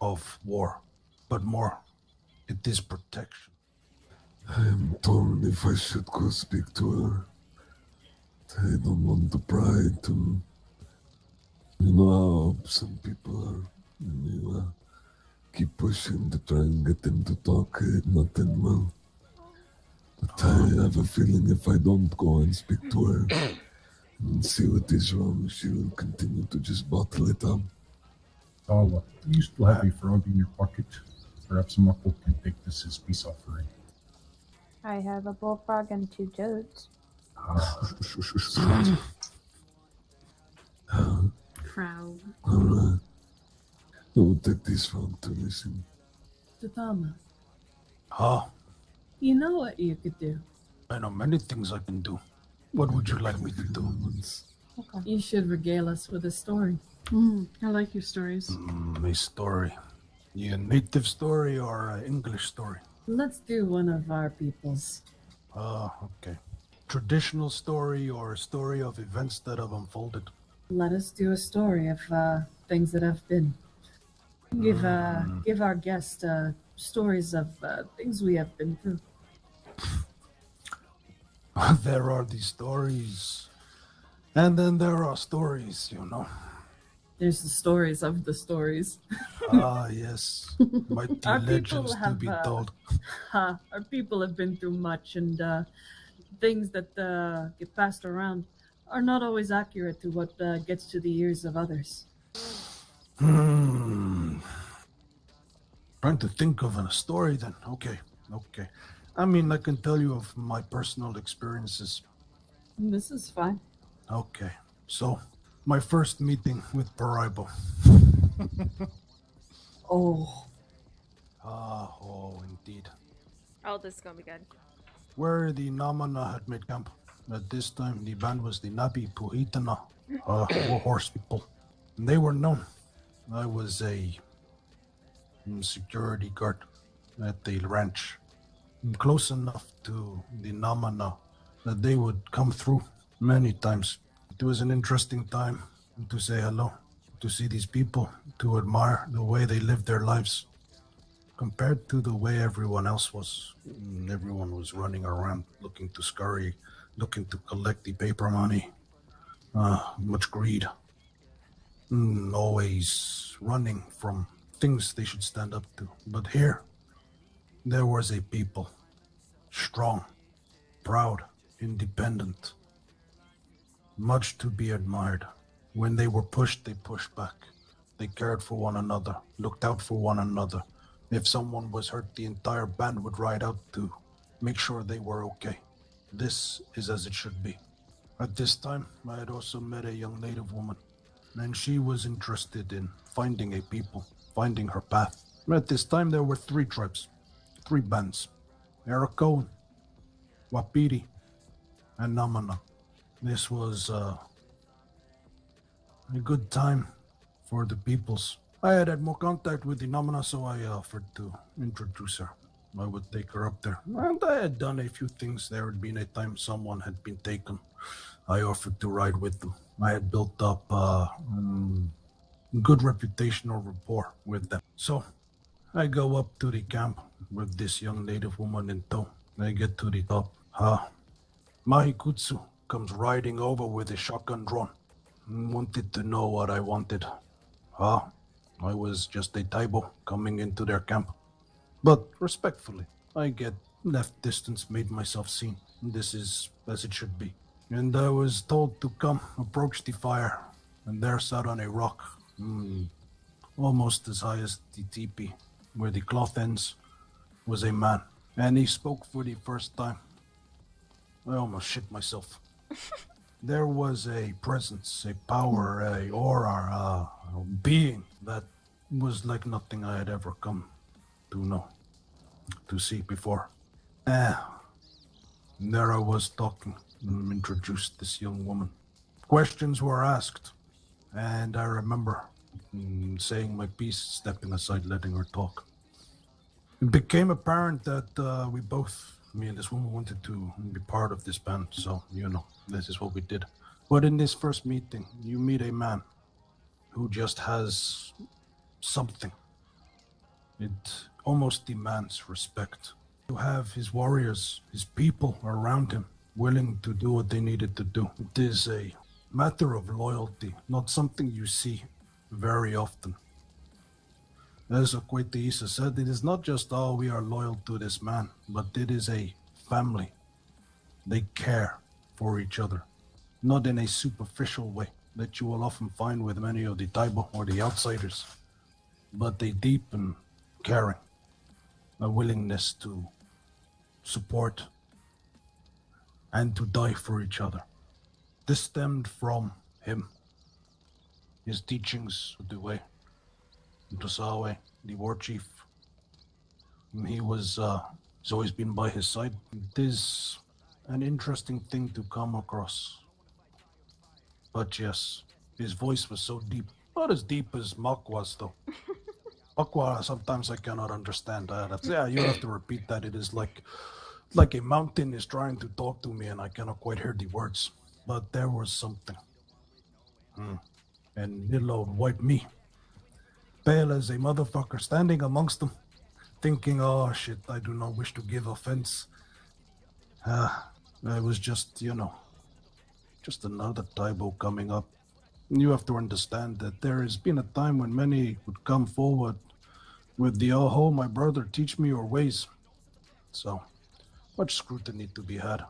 of war, but more, it is protection. I am torn if I should go speak to her. I don't want the pride to... You know how some people are. You keep pushing to try and get them to talk. It not end well. But I have a feeling if I don't go and speak to her and see what is wrong, she will continue to just bottle it up. Tala, do you still have a frog in your pocket? Perhaps Muckle can take this as peace offering. I have a bullfrog and 2 toads. Frau. Alright. I will take this frog to listen. Tatama, Huh? you know what you could do? I know many things I can do. What would you like me to do? You should regale us with a story. I like your stories. A story. A native story or an English story? Let's do one of our people's. Okay. Traditional story or a story of events that have unfolded? Let us do a story of things that have been. Give our guest stories of things we have been through. There are these stories, and then there are stories, you know. There's the stories of the stories. Yes. Mighty Our people legends to have, be told. Our people have been through much, and things that get passed around are not always accurate to what gets to the ears of others. Trying to think of a story then. Okay. I mean, I can tell you of my personal experiences. This is fine. Okay. So, my first meeting with Paraibo. Oh. Oh, indeed. Oh, this is gonna be good. Where the Namana had made camp. At this time, the band was the Nabi Puhitana, or horse people. And they were known. I was a security guard at the ranch, close enough to the Namana that they would come through many times. It was an interesting time to say hello, to see these people, to admire the way they lived their lives compared to the way everyone else was. Everyone was running around looking to scurry, looking to collect the paper money. Much greed. Always running from things they should stand up to. But here, there was a people. Strong, proud, independent. Much to be admired. When they were pushed, they pushed back. They cared for one another, looked out for one another. If someone was hurt, the entire band would ride out to make sure they were okay. This is as it should be. At this time, I had also met a young native woman, and she was interested in finding a people, finding her path. At this time, there were 3 tribes, 3 bands, Eriko, Wapiti, and Namana. This was a good time for the peoples. I had more contact with the Namana, so I offered to introduce her. I would take her up there. And I had done a few things. There had been a time someone had been taken. I offered to ride with them. I had built up good reputational rapport with them. So I go up to the camp with this young native woman in tow. I get to the top. Mahikutsu comes riding over with a shotgun drawn. Wanted to know what I wanted. I was just a Taibo coming into their camp. But respectfully, I get left distance, made myself seen. This is as it should be. And I was told to come approach the fire. And there sat on a rock, almost as high as the teepee, where the cloth ends, was a man. And he spoke for the first time. I almost shit myself. There was a presence, a power, a aura, a being that was like nothing I had ever come to know, to see before. There I was talking, introduced this young woman. Questions were asked, and I remember saying my piece, stepping aside, letting her talk. It became apparent that we both, me and this woman, wanted to be part of this band, so, this is what we did. But in this first meeting, you meet a man who just has something, It almost demands respect. To have his warriors, his people around him, willing to do what they needed to do. It is a matter of loyalty, not something you see very often. As Okwete said, it is not just, oh, we are loyal to this man, but it is a family. They care for each other, not in a superficial way that you will often find with many of the Taibo or the outsiders, but a deep and caring, a willingness to support and to die for each other. This stemmed from him, his teachings of the way, Tosawe, the war chief. He's always been by his side. It is an interesting thing to come across. But yes, his voice was so deep. Not as deep as Makwa's, though. Makwa, sometimes I cannot understand. You have to repeat that. It is like a mountain is trying to talk to me and I cannot quite hear the words. But there was something. And little old white me, pale as a motherfucker, standing amongst them, thinking, oh shit, I do not wish to give offense. I was just another Taibo coming up. You have to understand that there has been a time when many would come forward with the, oh, my brother, teach me your ways. So, much scrutiny to be had.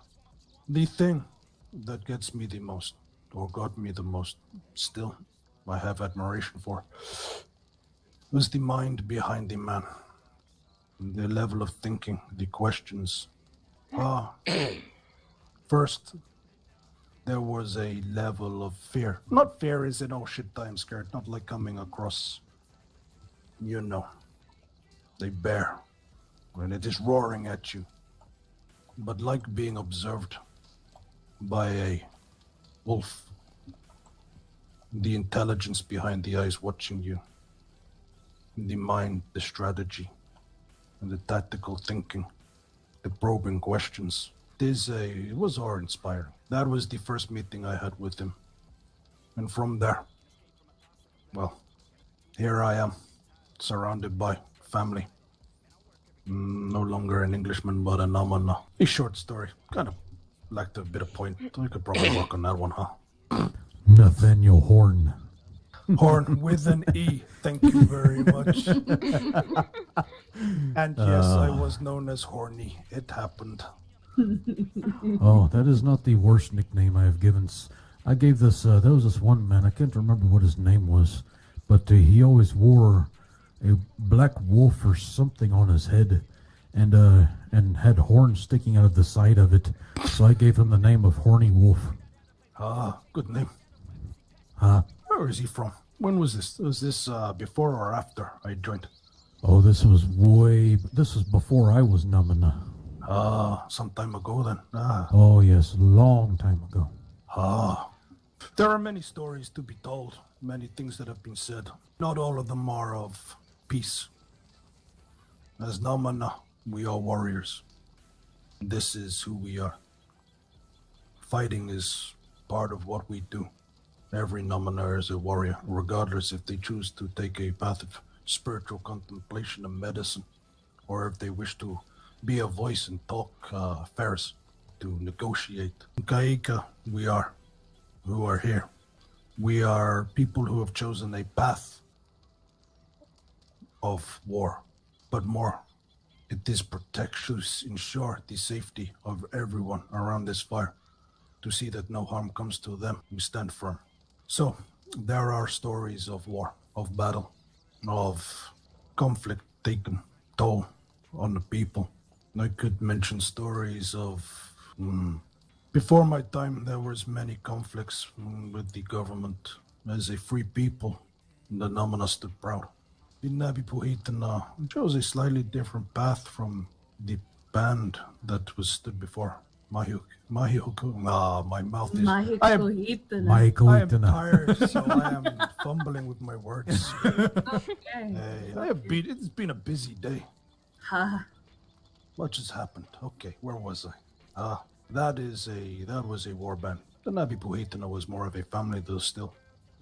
The thing that gets me the most, or got me the most, still, I have admiration for, was the mind behind the man. The level of thinking, the questions. First, there was a level of fear. Not fear as in, oh shit, I'm scared. Not like coming across, a bear when it is roaring at you. But like being observed by a wolf. The intelligence behind the eyes watching you. The mind, the strategy, and the tactical thinking. The probing questions. It was awe-inspiring. That was the first meeting I had with him. And from there, well, here I am, surrounded by family. No longer an Englishman, but a Namana. A short story. Kind of lacked a bit of point. We could probably work on that one, huh? Nathaniel Horn. Horn with an E. Thank you very much. And yes, I was known as Horny. It happened. Oh, that is not the worst nickname I have given. I gave this, there was this one man, I can't remember what his name was, but he always wore a black wolf or something on his head and had horns sticking out of the side of it. So I gave him the name of Horny Wolf. Good name. Huh? Where is he from? When was this? Was this before or after I joined? Oh, this was before I was Namana. Some time ago then. Oh yes, long time ago. There are many stories to be told, many things that have been said. Not all of them are of peace. As Namana, we are warriors. This is who we are. Fighting is part of what we do. Every Namana is a warrior, regardless if they choose to take a path of spiritual contemplation and medicine, or if they wish to be a voice and talk affairs, to negotiate. Kaika, we are who are here. We are people who have chosen a path of war, but more, it is protection, ensure the safety of everyone around this fire, to see that no harm comes to them. We stand firm. So, there are stories of war, of battle, of conflict taken toll on the people. I could mention stories of... Before my time, there was many conflicts with the government. As a free people, the Namana stood proud. The Nabi Puhitana chose a slightly different path from the band that was stood before. My mouth is... I am tired, so I am fumbling with my words. Okay. It's been a busy day. Much has happened. Okay, where was I? That was a war band. The Nabi Puhitana was more of a family, though still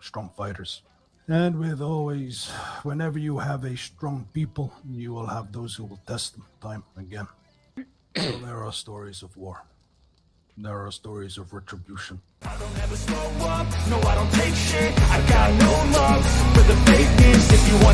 strong fighters. And with always, whenever you have a strong people, you will have those who will test them time again. So there are stories of war. There are stories of retribution. I don't ever slow up, no I don't take shit. I got no love for the fakeness. If you want